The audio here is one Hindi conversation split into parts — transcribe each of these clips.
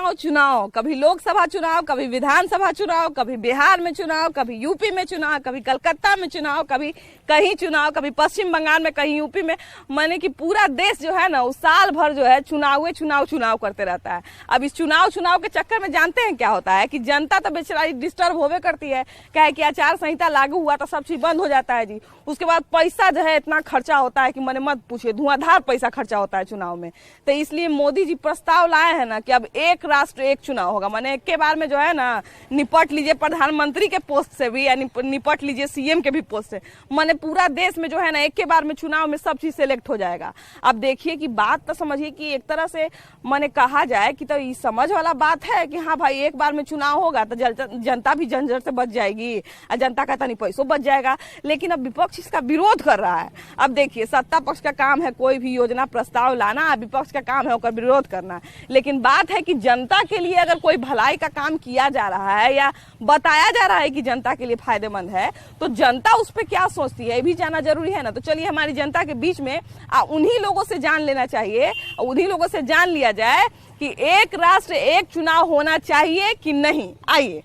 चुनाव चुनाव, कभी लोकसभा चुनाव, कभी विधानसभा चुनाव, कभी बिहार में चुनाव, कभी यूपी में चुनाव, कभी कलकत्ता में चुनाव, कभी कहीं चुनाव, कभी पश्चिम बंगाल में, कहीं यूपी में। माने कि पूरा देश जो है ना, उस साल भर जो है चुनाव चुनाव करते रहता है। अब इस चुनाव के चक्कर में जानते हैं क्या होता है कि जनता तो बेचारी डिस्टर्ब होवे करती है। क्या है कि आचार संहिता लागू हुआ तो सब चीज बंद हो जाता है जी। उसके बाद पैसा जो है इतना खर्चा होता है कि मैंने मत पूछिए, धुआंधार पैसा खर्चा होता है चुनाव में। तो इसलिए मोदी जी प्रस्ताव लाए हैं ना कि अब एक राष्ट्र एक चुनाव होगा। माने एक के बार में जो है ना निपट लीजिए प्रधानमंत्री के पोस्ट से भी, यानी निपट लीजिए सीएम के भी पोस्ट से। माने पूरा देश में जो है ना एक के बार में चुनाव में सब चीज सेलेक्ट हो जाएगा। अब देखिए कि बात तो समझिए कि एक तरह से माने कहा जाए कि तो ये समझ वाला बात है कि हाँ भाई एक बार में चुनाव होगा तो जनता भी झंझट से बच जाएगी और जनता का तनी पैसों बच जाएगा। लेकिन अब विपक्ष इसका विरोध कर रहा है। अब देखिए सत्ता पक्ष का काम है कोई भी योजना प्रस्ताव लाना, विपक्ष का काम है उसका विरोध करना। लेकिन बात है कि जनता के लिए अगर कोई भलाई का काम किया जा रहा है या बताया जा रहा है कि जनता के लिए फायदेमंद है, तो जनता उस पर क्या सोचती है ये भी जानना जरूरी है ना। तो चलिए हमारी जनता के बीच में उन्हीं लोगों से जान लेना चाहिए, उन्हीं लोगों से जान लिया जाए कि एक राष्ट्र एक चुनाव होना चाहिए कि नहीं। आइए।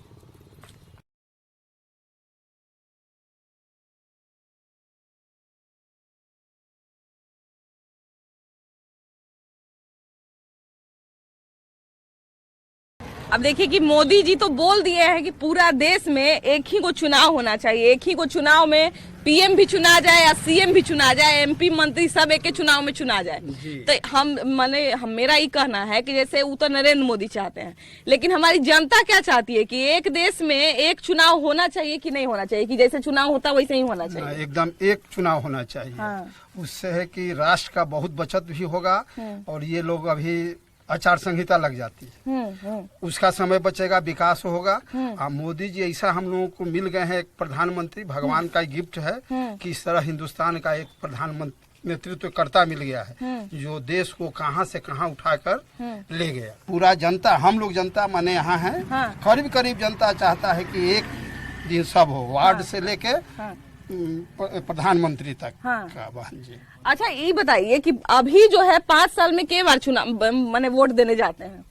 अब देखिए कि मोदी जी तो बोल दिए हैं कि पूरा देश में एक ही को चुनाव होना चाहिए, एक ही को चुनाव में पीएम भी चुना जाए या सीएम भी चुना जाए, एमपी मंत्री सब एक के चुनाव में चुना जाए। तो मेरा ये कहना है कि जैसे वो तो नरेंद्र मोदी चाहते हैं, लेकिन हमारी जनता क्या चाहती है कि एक देश में एक चुनाव होना चाहिए कि नहीं होना चाहिए, कि जैसे चुनाव होता वैसे ही होना चाहिए। एकदम एक चुनाव होना चाहिए। हाँ। उससे है कि राष्ट्र का बहुत बचत भी होगा और ये लोग अभी आचार संहिता लग जाती है, उसका समय बचेगा, विकास होगा। और मोदी जी ऐसा हम लोगों को मिल गए हैं एक प्रधानमंत्री, भगवान का गिफ्ट है कि इस तरह हिंदुस्तान का एक प्रधानमंत्री नेतृत्वकर्ता मिल गया है जो देश को कहां से कहां उठाकर ले गया। पूरा जनता, हम लोग जनता माने यहाँ है, करीब करीब जनता चाहता है कि एक दिन सब हो, वार्ड से लेके प्रधानमंत्री तक का बहन जी। अच्छा ये बताइए कि अभी जो है 5 साल में कई बार चुनाव माने वोट देने जाते हैं?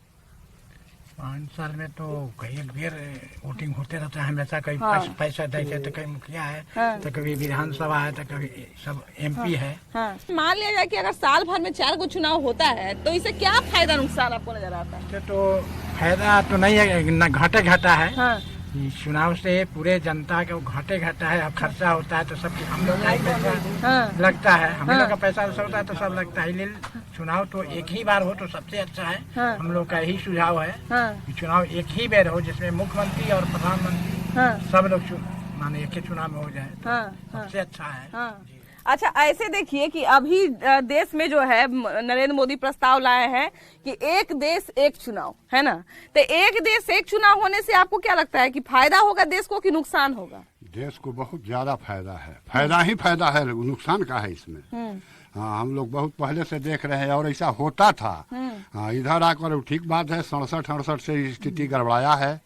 5 साल में तो कई बार वोटिंग होते रहता है हमेशा। कई पैसा देखे तो कहीं मुखिया है तो कभी विधानसभा है तो कभी सब एमपी है। मान लिया जाए कि अगर साल भर में 4 को चुनाव होता है तो इससे क्या फायदा नुकसान आपको नजर आता है? तो फायदा तो नहीं है, न घाटे घाटा है। चुनाव से पूरे जनता के घाटे घाटा है। अब खर्चा होता है तो सब हम लोग का पैसा लगता है, हम लोग का पैसा होता है तो सब लगता है। चुनाव तो एक ही बार हो तो सबसे अच्छा है। हम लोग का यही सुझाव है कि चुनाव एक ही बार हो जिसमें मुख्यमंत्री और प्रधानमंत्री सब लोग माने एक ही चुनाव में हो जाए, सबसे अच्छा है। अच्छा ऐसे देखिए कि अभी देश में जो है नरेंद्र मोदी प्रस्ताव लाए हैं कि एक देश एक चुनाव, है ना। तो एक देश एक चुनाव होने से आपको क्या लगता है कि फायदा होगा देश को कि नुकसान होगा? देश को बहुत ज्यादा फायदा है, फायदा ही फायदा है, नुकसान का है इसमें। हाँ, हम लोग बहुत पहले से देख रहे हैं और ऐसा होता था। हाँ, इधर आकर ठीक बात है 67-68 से स्थिति गड़बड़ाया है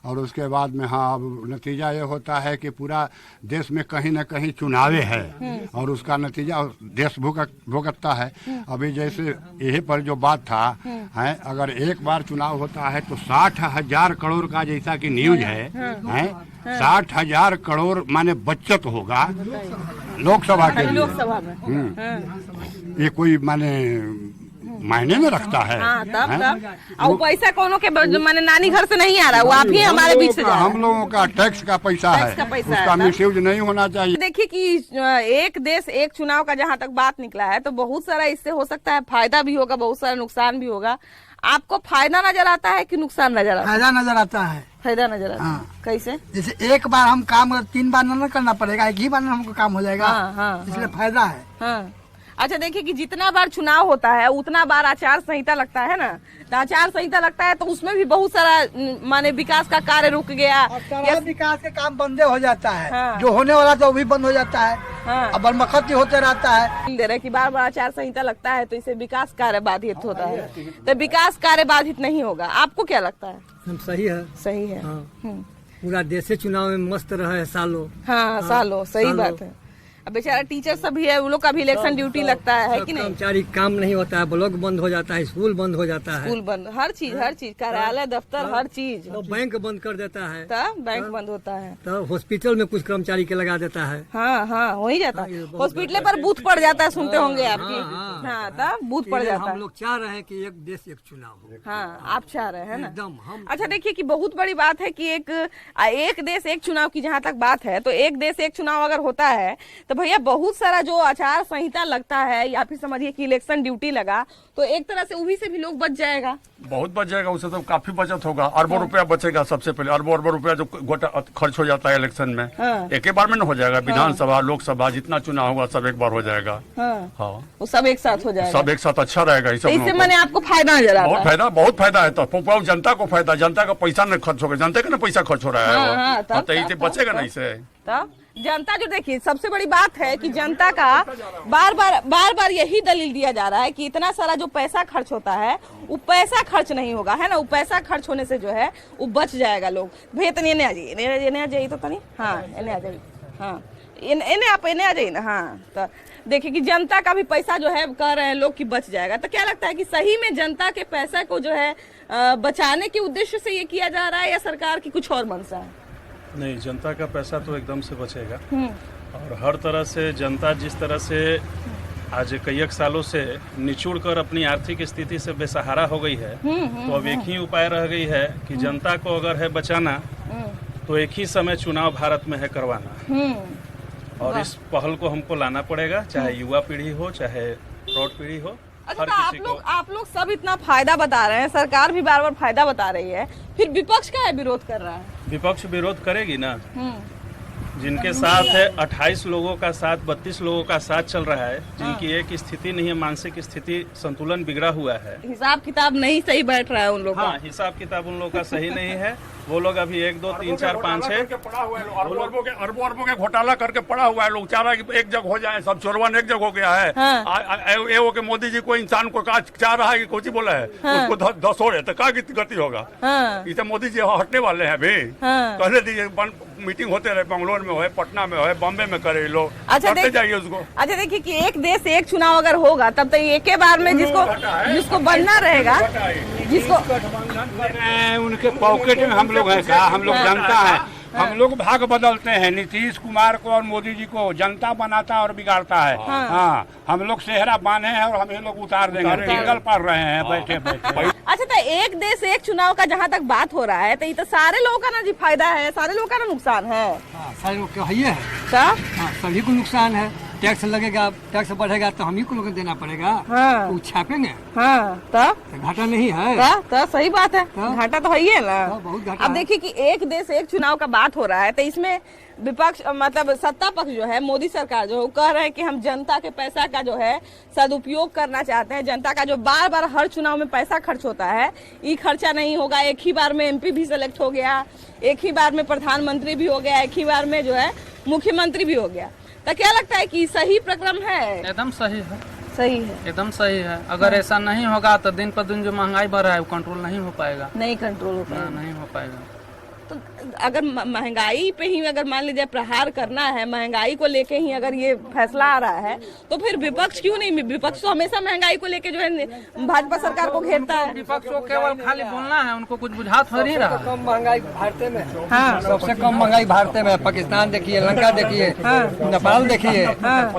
और उसके बाद में हाँ अब नतीजा ये होता है कि पूरा देश में कहीं न कहीं चुनावे है और उसका नतीजा देश भुगतता है। अभी जैसे यही पर जो बात था है, अगर एक बार चुनाव होता है तो 60,000 करोड़ का जैसा कि न्यूज है 60,000 करोड़ माने बचत होगा लोकसभा के लिए। लोकसभा में ये कोई मायने में रखता है। तब और पैसा कोनो के माने नानी घर से नहीं आ रहा, वो आप ही हमारे बीच से जा रहा है। हम लोगों का टैक्स का पैसा है, उसका मिसयूज नहीं होना चाहिए। देखिए कि एक देश एक चुनाव का जहाँ तक बात निकला है तो बहुत सारा इससे हो सकता है फायदा भी होगा, बहुत सारा नुकसान भी होगा। आपको फायदा नजर आता है कि नुकसान नजर आता है? फायदा नजर आता है। फायदा नजर आता है। कैसे? जैसे एक बार हम काम 3 बार न करना पड़ेगा, एक ही बार हमको काम हो जाएगा। इसलिए फायदा है। अच्छा देखिए कि जितना बार चुनाव होता है उतना बार आचार संहिता लगता है ना। तो आचार संहिता लगता है तो उसमें भी बहुत सारा माने विकास का कार्य रुक गया, विकास के काम बंदे हो जाता है। जो होने वाला था वो भी बंद हो जाता है। अब बरमखती होते रहता है। दे रहे कि बार बार आचार संहिता लगता है तो इससे विकास कार्य बाधित होता है। तो विकास कार्य बाधित नहीं होगा, आपको क्या लगता है? सही है, सही है। पूरा देश चुनाव में मस्त रहे सालों। हाँ सालों, सही बात है। अब बेचारा टीचर सब भी है, वो लोग का भी इलेक्शन ड्यूटी लगता है कि नहीं? कर्मचारी काम नहीं होता है, ब्लॉक बंद हो जाता है, स्कूल बंद हो जाता है, स्कूल बंद, हर चीज, कार्यालय, दफ्तर, हर चीज, तो बैंक बंद कर देता है, तब बैंक बंद होता है, तो हॉस्पिटल में कुछ कर्मचारी के लगा देता है। हाँ हो ही जाता है। हॉस्पिटल पर बूथ पड़ जाता है, सुनते होंगे आपकी। हाँ तब बूथ पड़ जाता है। हम लोग चाह रहे हैं कि एक देश एक चुनाव हो। हाँ आप चाह रहे हैं ना? एकदम हम। अच्छा देखिए कि बहुत बड़ी बात है कि एक देश एक चुनाव की जहाँ तक बात है, तो एक देश एक चुनाव अगर होता है तो भैया बहुत सारा जो आचार संहिता लगता है या फिर समझिए कि इलेक्शन ड्यूटी लगा, तो एक तरह से उसी से भी लोग बच जाएगा, बहुत बच जाएगा। उससे तो काफी बचत होगा, अरबों रुपया बचेगा। सबसे पहले अरबों रुपया जो खर्च हो जाता है इलेक्शन में, एक ही बार में न हो जाएगा। विधानसभा, लोकसभा, जितना चुनाव होगा सब एक बार हो जाएगा। हाँ वो सब एक साथ हो जाएगा, सब एक साथ अच्छा रहेगा। इससे मैंने आपको फायदा नजर आता है। बहुत फायदा है। तो जनता को फायदा, जनता का पैसा न खर्च होगा, जनता का ना पैसा खर्च हो रहा है, तो इससे बचेगा नहीं से। तब जनता जो देखिए सबसे बड़ी बात है कि जनता का बार बार यही दलील दिया जा रहा है कि इतना सारा जो पैसा खर्च होता है वो पैसा खर्च नहीं होगा, है ना? वो पैसा खर्च होने से जो है वो बच जाएगा लोग। भैया तनी इन्हें आ जाइए तो तनी, हाँ इन्हें आ जाइए, हाँ इन्हें आ जाइए ना। हाँ तो देखिए कि जनता का भी पैसा जो है कह रहे हैं लोग कि बच जाएगा, तो क्या लगता है कि सही में जनता के पैसा को जो है बचाने के उद्देश्य से ये किया जा रहा है या सरकार की कुछ और मंशा है? नहीं, जनता का पैसा तो एकदम से बचेगा और हर तरह से जनता जिस तरह से आज कई सालों से निचुड़ कर अपनी आर्थिक स्थिति से बेसहारा हो गई है, तो अब एक ही उपाय रह गई है कि जनता को अगर है बचाना तो एक ही समय चुनाव भारत में है करवाना, और इस पहल को हमको लाना पड़ेगा, चाहे युवा पीढ़ी हो चाहे प्रौढ़ पीढ़ी हो। अच्छा तो आप लोग सब इतना फायदा बता रहे हैं, सरकार भी बार बार फायदा बता रही है, फिर विपक्ष का है विरोध कर रहा है? विपक्ष विरोध करेगी ना, जिनके साथ है 28 लोगों का साथ, 32 लोगों का साथ चल रहा है, जिनकी एक स्थिति नहीं है, मानसिक स्थिति संतुलन बिगड़ा हुआ है, हिसाब किताब नहीं सही बैठ रहा है उन लोगों का। हाँ, हिसाब किताब उन लोगों का सही नहीं है। वो लोग अभी 1 2 3 4 5 6 अरबों के घोटाला करके पड़ा हुआ है। लोग चाह रहा है कि एक जगह हो जाए, सब चोरवन एक जगह हो गया है। वो के मोदी जी को इंसान को चाह रहा है कि कोची बोला है उसको धसोड़े तो क्या गति होगा? इसे मोदी जी हटने वाले हैं अभी, कहने दीजिए। मीटिंग होते रहे, बंगलोर में हो, पटना में हो, बॉम्बे में करे लोग, करते जाइए उसको। अच्छा देखिए कि एक देश एक चुनाव अगर होगा तब तो एक ही बार में जिसको बनना रहेगा, जिसको उनके पॉकेट में हम लोग हैं क्या? हम लोग जनता है, हम लोग भाग बदलते हैं। नीतीश कुमार को और मोदी जी को जनता बनाता है और बिगाड़ता है। हाँ हम लोग सेहरा बांधे हैं और हम ये लोग उतार देंगे, टिंगल पड़ रहे हैं बैठे बैठे। अच्छा तो एक देश एक चुनाव का जहाँ तक बात हो रहा है तो ये तो सारे लोगों का ना जी फायदा है, सारे लोगों का ना नुकसान है। सारे लोग का है, सभी को नुकसान है। टैक्स लगेगा, टैक्स बढ़ेगा तो हम ही को लोग देना पड़ेगा, तो छापेंगे। तो घाटा नहीं है, तो सही बात है, घाटा तो है ही है ना। बहुत घाटा। अब देखिए कि एक देश एक चुनाव का बात हो रहा है तो इसमें विपक्ष मतलब सत्ता पक्ष जो है, मोदी सरकार जो है, वो कह रहे हैं कि हम जनता के पैसा का जो है सदुपयोग करना चाहते हैं। जनता का जो बार बार हर चुनाव में पैसा खर्च होता है, ये खर्चा नहीं होगा। एक ही बार में MP भी सिलेक्ट हो गया, एक ही बार में प्रधानमंत्री भी हो गया, एक ही बार में जो है मुख्यमंत्री भी हो गया। तो क्या लगता है कि सही प्रक्रम है? एकदम सही है, सही है, एकदम सही है। अगर ऐसा नहीं होगा तो दिन पर दिन जो महंगाई बढ़ रहा है वो कंट्रोल नहीं हो पाएगा, नहीं कंट्रोल हो पाएगा, नहीं हो पाएगा। तो अगर महंगाई पे ही अगर मान लीजिए प्रहार करना है, महंगाई को लेके ही अगर ये फैसला आ रहा है, तो फिर विपक्ष क्यों नहीं? विपक्ष तो हमेशा महंगाई को लेके जो है भाजपा सरकार को घेरता है। विपक्ष को केवल खाली बोलना है, उनको कुछ बुझा थोड़ी रहा। कम महंगाई भारत में, हाँ सबसे कम महंगाई भारत में। पाकिस्तान देखिए, लंका देखिए, नेपाल देखिए,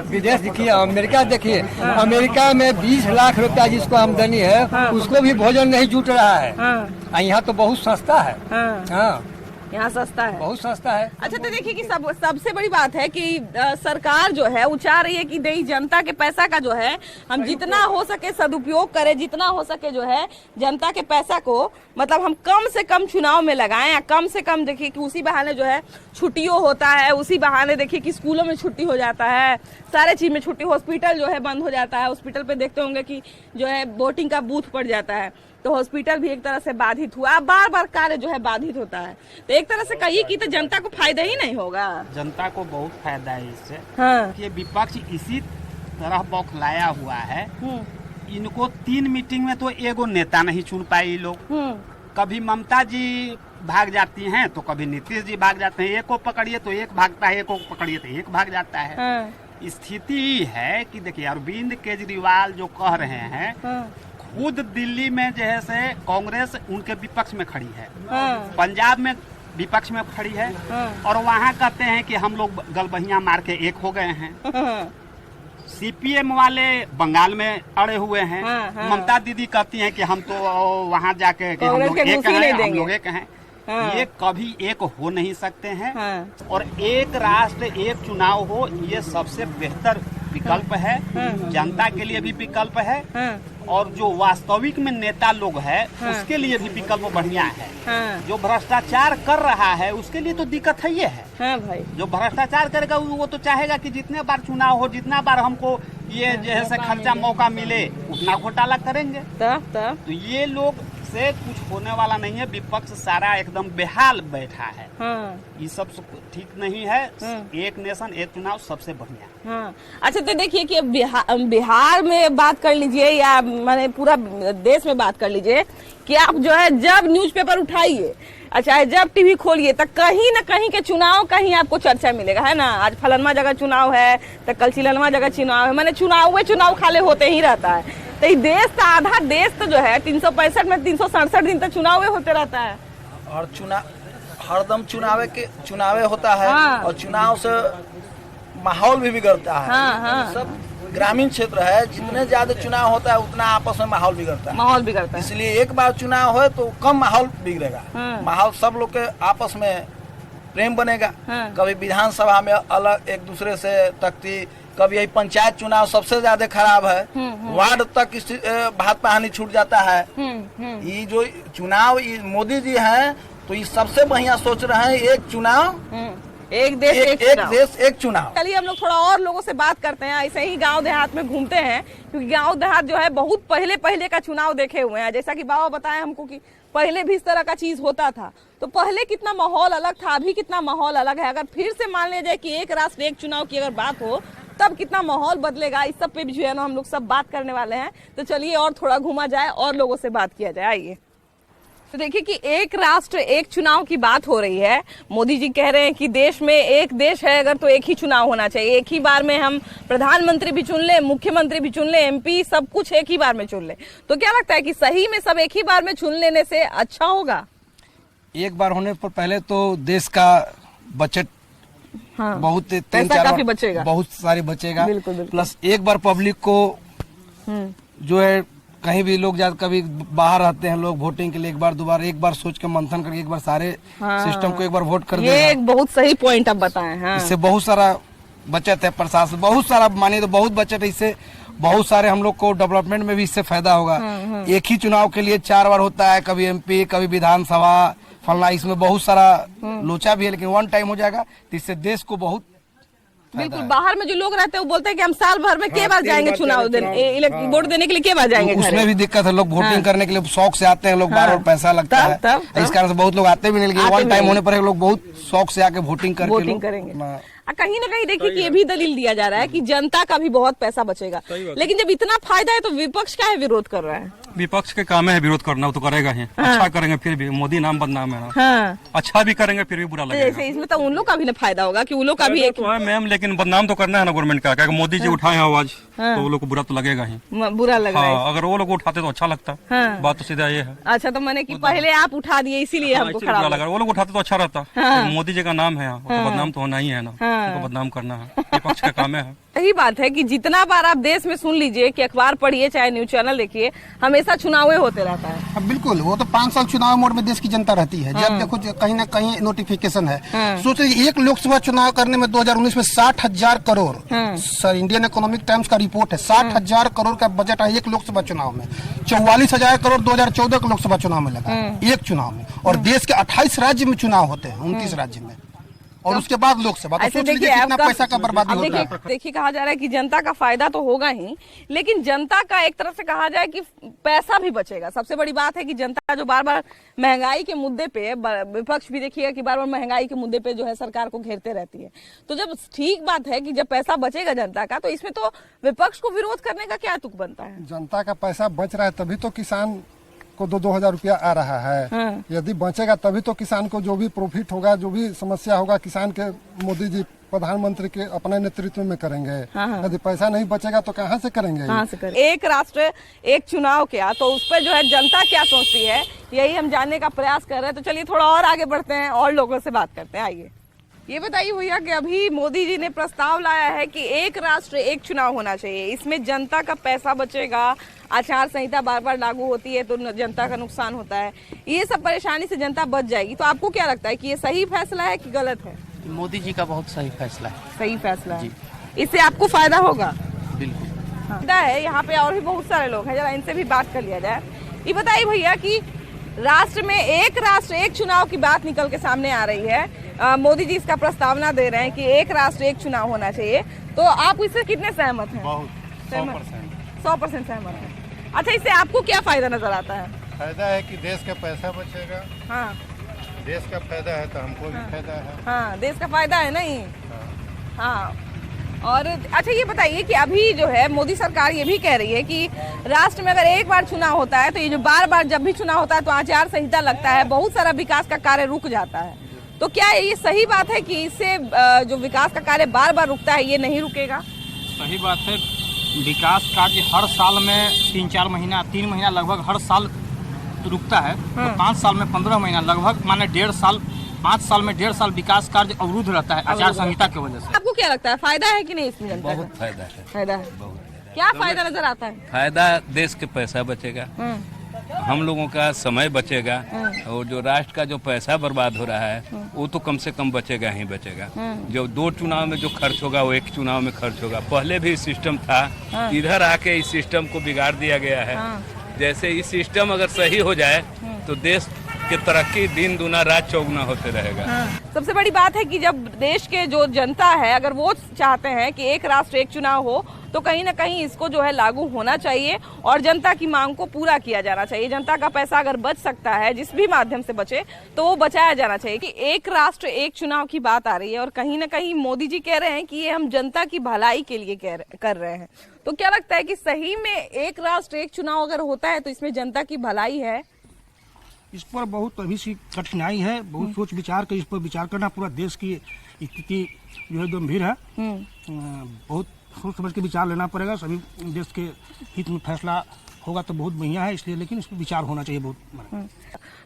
विदेश देखिए, अमेरिका देखिए। अमेरिका में 20 लाख रुपया जिसको आमदनी है उसको भी भोजन नहीं जुट रहा है। यहाँ तो बहुत सस्ता है, हाँ यहाँ सस्ता है, बहुत सस्ता है। अच्छा तो देखिए कि सबसे बड़ी बात है कि सरकार जो है वो चाह रही है कि नहीं, जनता के पैसा का जो है हम जितना हो सके सदुपयोग करें, जितना हो सके जो है जनता के पैसा को मतलब हम कम से कम चुनाव में लगाएं, या कम से कम देखिए कि उसी बहाने जो है छुट्टियों होता है, उसी बहाने देखिए कि स्कूलों में छुट्टी हो जाता है, सारे चीज में छुट्टी, हॉस्पिटल जो है बंद हो जाता है। हॉस्पिटल पे देखते होंगे कि जो है वोटिंग का बूथ पड़ जाता है, तो हॉस्पिटल भी एक तरह से बाधित हुआ, बार बार कार्य जो है बाधित होता है। तो एक तरह से कहिए कि तो जनता को फायदा ही नहीं होगा। जनता को बहुत फायदा है इससे, हाँ। कि विपक्ष इसी तरह बौखलाया हुआ है। इनको 3 मीटिंग में तो एगो नेता नहीं चुन पाए लोग। कभी ममता जी भाग जाती हैं तो कभी नीतीश जी भाग जाते हैं। एक को पकड़िए तो एक भागता है, एक को पकड़िए तो एक भाग जाता है। स्थिति ये है कि देखिए अरविंद केजरीवाल जो कह रहे हैं, खुद दिल्ली में जैसे कांग्रेस उनके विपक्ष में खड़ी है, पंजाब में विपक्ष में खड़ी है, और वहाँ कहते हैं कि हम लोग गलबहियां मार के एक हो गए हैं। सीपीएम वाले बंगाल में अड़े हुए हैं। ममता दीदी कहती हैं कि हम तो वहाँ जाके कि हम लोग एक हैं, हम लोग एक हैं। ये कभी एक हो नहीं सकते हैं। और एक राष्ट्र एक चुनाव हो, ये सबसे बेहतर विकल्प है, जनता के लिए भी विकल्प है, और जो वास्तविक में नेता लोग है उसके लिए भी विकल्प बढ़िया है। जो भ्रष्टाचार कर रहा है उसके लिए तो दिक्कत है, ये है भाई। जो भ्रष्टाचार करेगा वो तो चाहेगा कि जितने बार चुनाव हो, जितना बार हमको ये जैसे खर्चा मौका मिले उतना घोटाला करेंगे। तो ये लोग से कुछ होने वाला नहीं है। विपक्ष सारा एकदम बेहाल बैठा है। ये सब ठीक नहीं है। एक नेशन एक चुनाव सबसे बढ़िया। अच्छा, तो देखिए कि बिहार में बात कर लीजिए या माने पूरा देश में बात कर लीजिए कि आप जो है जब न्यूज़पेपर उठाइए, अच्छा जब टीवी खोलिए, तो कहीं न कहीं के चुनाव कहीं आपको चर्चा मिलेगा, है ना। आज फलनमा जगह चुनाव है तो कल चिलनमा जगह चुनाव है, माने चुनाव खाली होते ही रहता है। तो ये देश तो आधा देश तो जो है 365 में 367 दिन तक चुनाव होते रहता है, और हरदम चुनावे होता है। और चुनाव से माहौल भी बिगड़ता है। सब ग्रामीण क्षेत्र है, जितने ज्यादा चुनाव होता है उतना आपस में माहौल बिगड़ता है। इसलिए एक बार चुनाव हो तो कम माहौल बिगड़ेगा। माहौल सब लोग के आपस में प्रेम बनेगा। कभी विधानसभा में अलग एक दूसरे से तख्ती, कभी यही पंचायत चुनाव सबसे ज्यादा खराब है। वार्ड तक भाजपा हानि छूट जाता है। ये जो चुनाव मोदी जी हैं तो ये सबसे बढ़िया सोच रहे हैं, एक चुनाव एक देश एक चुनाव। चलिए हम लोग थोड़ा और लोगों से बात करते हैं। ऐसे ही गांव देहात में घूमते हैं, क्योंकि गांव देहात जो है बहुत पहले का चुनाव देखे हुए हैं। जैसा कि बाबा बताया हमको कि पहले भी इस तरह का चीज होता था, तो पहले कितना माहौल अलग था, अभी कितना माहौल अलग है। अगर फिर से मान लिया जाए कि एक राष्ट्र एक चुनाव की अगर बात हो, तब कितना माहौल बदलेगा, इस सब पे भी जो है ना हम लोग सब बात करने वाले हैं। तो चलिए और थोड़ा घूमा जाए और लोगों से बात किया जाए। आइए, तो देखिए कि एक राष्ट्र एक चुनाव की बात हो रही है। मोदी जी कह रहे हैं कि देश में एक देश है अगर तो एक ही चुनाव होना चाहिए, एक ही बार में हम प्रधानमंत्री भी चुन ले, मुख्यमंत्री भी चुन ले, एमपी सब कुछ एक ही बार में चुन ले। तो क्या लगता है कि सही में सब एक ही बार में चुन लेने से अच्छा होगा? एक बार होने पर पहले तो देश का बजट बहुत काफी बचेगा, बहुत सारी बचेगा। बिल्कुल। प्लस एक बार पब्लिक को जो है कहीं भी लोग जाकर कभी बाहर रहते हैं लोग वोटिंग के लिए, एक बार सोच के मंथन करके एक बार सारे सिस्टम को एक बार वोट कर देगा। ये एक बहुत सही पॉइंट आप बताएं। इससे बहुत सारा बचत है, प्रशासन बहुत सारा मानिए तो बहुत बचत है। इससे बहुत सारे हम लोग को डेवलपमेंट में भी इससे फायदा होगा। एक ही चुनाव के लिए 4 बार होता है, कभी एमपी कभी विधानसभा फलना, इसमें बहुत सारा लोचा भी है, लेकिन वन टाइम हो जाएगा तो इससे देश को बहुत बिल्कुल। बाहर में जो लोग रहते हैं वो बोलते हैं कि हम साल भर में के बार जाएंगे चुनाव देने, वोट देने के लिए के बार जाएंगे। उसमें भी दिक्कत है, लोग वोटिंग करने के लिए शौक से आते हैं, लोग बार बार पैसा लगता है, इस कारण से बहुत लोग आते भी नहीं, लेकिन वन टाइम होने पर लोग बहुत शौक से आके वोटिंग करेंगे। कहीं ना कहीं देखिए कि ये भी दलील दिया जा रहा है कि जनता का भी बहुत पैसा बचेगा, लेकिन जब इतना फायदा है तो विपक्ष का है विरोध कर रहा है। विपक्ष के काम है विरोध करना, वो तो करेगा ही। अच्छा करेंगे फिर भी मोदी नाम बदनाम है। अच्छा भी करेंगे फिर भी बुरा लगेगा। जैसे इसमें तो उन लोग का भी ना फायदा होगा कि उन लोग का भी एक मैम, लेकिन बदनाम तो करना है ना गवर्नमेंट का, क्योंकि मोदी जी उठाए हैं आवाज, तो वो लोग को बुरा तो लगेगा ही। बुरा लगा। अगर वो लोग उठाते तो अच्छा लगता। बात तो सीधा ये है। अच्छा, तो मैंने कि पहले आप उठा दिए इसीलिए हमको खराब लगा। वो लोग उठाते तो अच्छा रहता। मोदी जी का नाम है, बदनाम तो होना ही है ना, उनको बदनाम करना है, विपक्ष का काम है। सही बात है कि जितना बार आप देश में सुन लीजिए कि अखबार पढ़िए चाहे न्यूज चैनल देखिए, हमेशा चुनाव होते रहता है। बिल्कुल, वो तो 5 साल चुनाव मोड में देश की जनता रहती है। जब देखो कहीं ना कहीं नोटिफिकेशन है। सोच लीजिए एक लोकसभा चुनाव करने में 2019 में 60,000 crore, sir Indian economic times का रिपोर्ट है, 60,000 करोड़ का बजट है एक लोकसभा चुनाव में। 44,000 करोड़ 2014 के लोकसभा चुनाव में लगा, एक चुनाव में। और देश के 28 राज्य में चुनाव होते हैं, 29 राज्य में, और उसके बाद लोकसभा। तो सोच लीजिए कितना पैसा का बर्बादी होता है। देखिए कहा जा रहा है कि जनता का फायदा तो होगा ही, लेकिन जनता का एक तरह से कहा जाए कि पैसा भी बचेगा। सबसे बड़ी बात है कि जनता जो बार बार महंगाई के मुद्दे पे, विपक्ष भी देखिएगा कि बार बार महंगाई के मुद्दे पे जो है सरकार को घेरते रहती है। तो जब ठीक बात है कि जब पैसा बचेगा जनता का, तो इसमें तो विपक्ष को विरोध करने का क्या तुक बनता है? जनता का पैसा बच रहा है तभी तो किसान को 2,000 रुपया आ रहा है। यदि बचेगा तभी तो किसान को जो भी प्रॉफिट होगा, जो भी समस्या होगा, किसान के मोदी जी प्रधानमंत्री के अपने नेतृत्व में करेंगे। यदि पैसा नहीं बचेगा तो कहाँ से करेंगे? एक राष्ट्र एक चुनाव क्या, तो उस पर जो है जनता क्या सोचती है, यही हम जानने का प्रयास कर रहे हैं। तो चलिए थोड़ा और आगे बढ़ते हैं और लोगों से बात करते हैं। आइए, ये बताइए भैया कि अभी मोदी जी ने प्रस्ताव लाया है कि एक राष्ट्र एक चुनाव होना चाहिए, इसमें जनता का पैसा बचेगा, आचार संहिता बार बार लागू होती है तो जनता का नुकसान होता है, ये सब परेशानी से जनता बच जाएगी। तो आपको क्या लगता है कि ये सही फैसला है कि गलत है? मोदी जी का बहुत सही फैसला है। सही फैसला है, इससे आपको फायदा होगा? बिल्कुल फायदा है। यहाँ पे और भी बहुत सारे लोग हैं, जरा इनसे भी बात कर लिया जाए। ये बताइए भैया कि राष्ट्र में एक राष्ट्र एक चुनाव की बात निकल के सामने आ रही है, मोदी जी इसका प्रस्तावना दे रहे हैं कि एक राष्ट्र एक चुनाव होना चाहिए, तो आप इससे कितने सहमत हैं? बहुत 100% सहमत है। अच्छा, इससे आपको क्या फायदा नजर आता है? फायदा है कि देश का पैसा बचेगा। हाँ, देश का फायदा है तो हमको भी फायदा है। हाँ, देश का फायदा है नहीं। हाँ, और अच्छा ये बताइए कि अभी जो है मोदी सरकार ये भी कह रही है कि राष्ट्र में अगर एक बार चुनाव होता है तो ये जो बार बार जब भी चुनाव होता है तो आचार संहिता लगता है, बहुत सारा विकास का कार्य रुक जाता है। तो क्या ये सही बात है कि इससे जो विकास का कार्य बार बार रुकता है ये नहीं रुकेगा? सही बात है। विकास कार्य हर साल में 3-4 महीना 3 महीना लगभग हर साल रुकता है। तो 5 साल में 15 महीना लगभग माने 1.5 साल 5 साल में 1.5 साल विकास कार्य अवरुद्ध रहता है आचार संहिता की वजह से। आपको क्या लगता है फायदा है कि नहीं इसमें? बहुत फायदा है। फायदा है। क्या फायदा नजर आता है? फायदा देश के पैसा बचेगा, हम लोगों का समय बचेगा, और जो राष्ट्र का जो पैसा बर्बाद हो रहा है वो तो कम से कम बचेगा ही बचेगा। जो 2 चुनाव में जो खर्च होगा वो 1 चुनाव में खर्च होगा। पहले भी सिस्टम था, इधर आके इस सिस्टम को बिगाड़ दिया गया है। जैसे इस सिस्टम अगर सही हो जाए तो देश की तरक्की दिन दुना रात चौगुना होते रहेगा। सबसे बड़ी बात है कि जब देश के जो जनता है अगर वो चाहते हैं कि एक राष्ट्र एक चुनाव हो तो कहीं ना कहीं इसको जो है लागू होना चाहिए और जनता की मांग को पूरा किया जाना चाहिए। जनता का पैसा अगर बच सकता है, जिस भी माध्यम से बचे, तो वो बचाया जाना चाहिए। कि एक राष्ट्र एक चुनाव की बात आ रही है और कहीं ना कहीं मोदी जी कह रहे हैं कि ये हम जनता की भलाई के लिए कर रहे हैं। तो क्या लगता है कि सही में एक राष्ट्र एक चुनाव अगर होता है तो इसमें जनता की भलाई है? इस पर बहुत अभी सी कठिनाई है, बहुत सोच विचार कर इस पर विचार करना। पूरा देश की स्थिति जो है गंभीर है, बहुत सोच समझ के विचार लेना पड़ेगा। सभी देश के हित में फैसला होगा तो बहुत बढ़िया है, इसलिए लेकिन इस पर विचार होना चाहिए बहुत।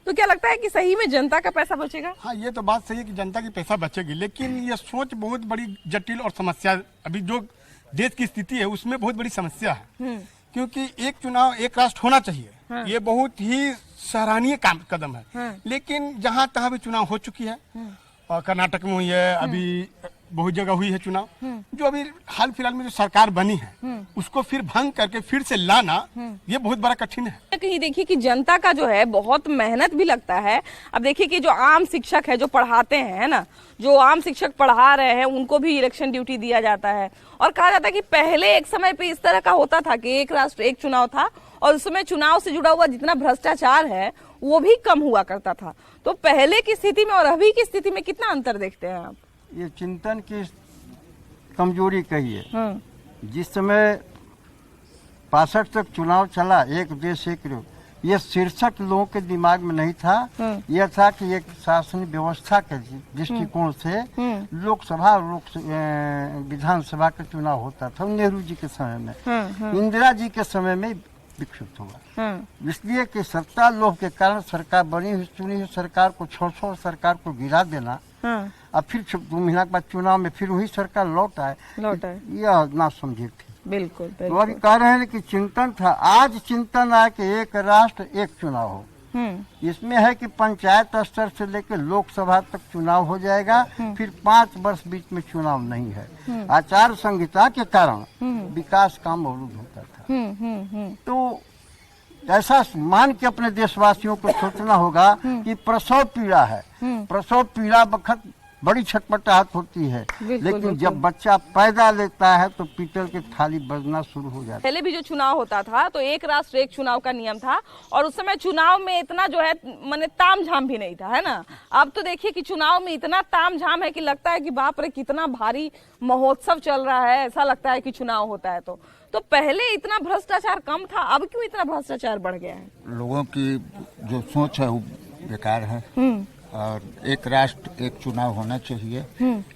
तो क्या लगता है कि सही में जनता का पैसा बचेगा? हाँ, ये तो बात सही है कि जनता की पैसा बचेगी, लेकिन ये सोच बहुत बड़ी जटिल और समस्या, अभी जो देश की स्थिति है उसमें बहुत बड़ी समस्या है। क्योंकि एक चुनाव एक राष्ट्र होना चाहिए, ये बहुत ही सराहनीय कदम है। लेकिन जहाँ तहाँ भी चुनाव हो चुकी है, और कर्नाटक में हुई है, अभी बहुत जगह हुई है चुनाव। जो अभी हाल फिलहाल में जो सरकार बनी है उसको फिर भंग करके फिर से लाना ये बहुत बड़ा कठिन है। कहीं देखिए कि जनता का जो है बहुत मेहनत भी लगता है। अब देखिए कि जो आम शिक्षक है जो पढ़ाते हैं ना, जो आम शिक्षक पढ़ा रहे हैं उनको भी इलेक्शन ड्यूटी दिया जाता है। और कहा जाता है कि पहले एक समय पे इस तरह का होता था कि एक राष्ट्र एक चुनाव था और उसमें चुनाव से जुड़ा हुआ जितना भ्रष्टाचार है वो भी कम हुआ करता था। तो पहले की स्थिति में और अभी की स्थिति में कितना अंतर देखते हैं आप? ये चिंतन की कमजोरी कही है। जिस समय 65 तक चुनाव चला, एक देश एक लोग, ये 63 लोगों के दिमाग में नहीं था। यह था कि एक शासन व्यवस्था के दृष्टिकोण से लोकसभा और विधानसभा का चुनाव होता था। नेहरू जी के समय में, इंदिरा जी के समय में विकसित हुआ। इसलिए कि सत्ता लोभ के कारण सरकार बनी हुई चुनी हुई सरकार को छोड़ सरकार को गिरा देना, और फिर 2 महीना के बाद चुनाव में फिर वही सरकार लौट आए, यह ना समझी थी। बिल्कुल, तो अभी कह रहे हैं कि चिंतन था, आज चिंतन आया कि एक राष्ट्र एक चुनाव हो। इसमें है कि पंचायत स्तर से लेकर लोकसभा तक चुनाव हो जाएगा, फिर 5 वर्ष बीच में चुनाव नहीं है। आचार संहिता के कारण विकास काम अवरुद्ध होता था। तो ऐसा मान के अपने देशवासियों को सोचना होगा कि प्रसव पीड़ा है, प्रसव पीड़ा वक्त बड़ी छटपटाहट होती है, लेकिन जब बच्चा पैदा लेता है तो पीतल की थाली बजना शुरू हो जाता है। पहले भी जो चुनाव होता था तो एक राष्ट्र एक चुनाव का नियम था, और उस समय चुनाव में इतना जो है माने तामझाम भी नहीं था, है ना। अब तो देखिए कि चुनाव में इतना तामझाम है कि लगता है कि बाप रे कितना भारी महोत्सव चल रहा है, ऐसा लगता है कि चुनाव होता है। तो पहले इतना भ्रष्टाचार कम था, अब क्यों इतना भ्रष्टाचार बढ़ गया है? लोगों की जो सोच है वो बेकार है, और एक राष्ट्र एक चुनाव होना चाहिए,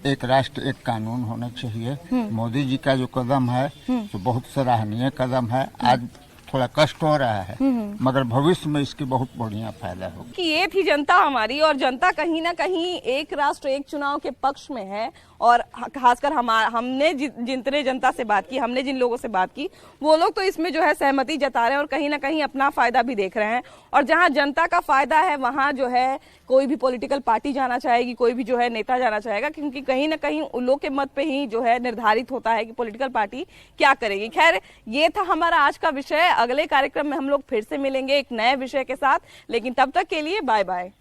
एक राष्ट्र एक कानून होना चाहिए। मोदी जी का जो कदम है तो बहुत सराहनीय कदम है। आज थोड़ा कष्ट हो रहा है, मगर भविष्य में इसकी बहुत बढ़िया फायदा होगा। कि ये थी जनता हमारी, और जनता कहीं ना कहीं एक राष्ट्र एक चुनाव के पक्ष में है। और खासकर हमने जितने जनता से बात की, हमने जिन लोगों से बात की, वो लोग तो इसमें जो है सहमति जता रहे हैं और कहीं ना कहीं अपना फायदा भी देख रहे हैं। और जहां जनता का फायदा है वहां जो है कोई भी पॉलिटिकल पार्टी जाना चाहेगी, कोई भी जो है नेता जाना चाहेगा, क्योंकि कहीं ना कहीं उन लोग के मत पे ही जो है निर्धारित होता है कि पॉलिटिकल पार्टी क्या करेगी। खैर, ये था हमारा आज का विषय। अगले कार्यक्रम में हम लोग फिर से मिलेंगे एक नए विषय के साथ, लेकिन तब तक के लिए बाय बाय।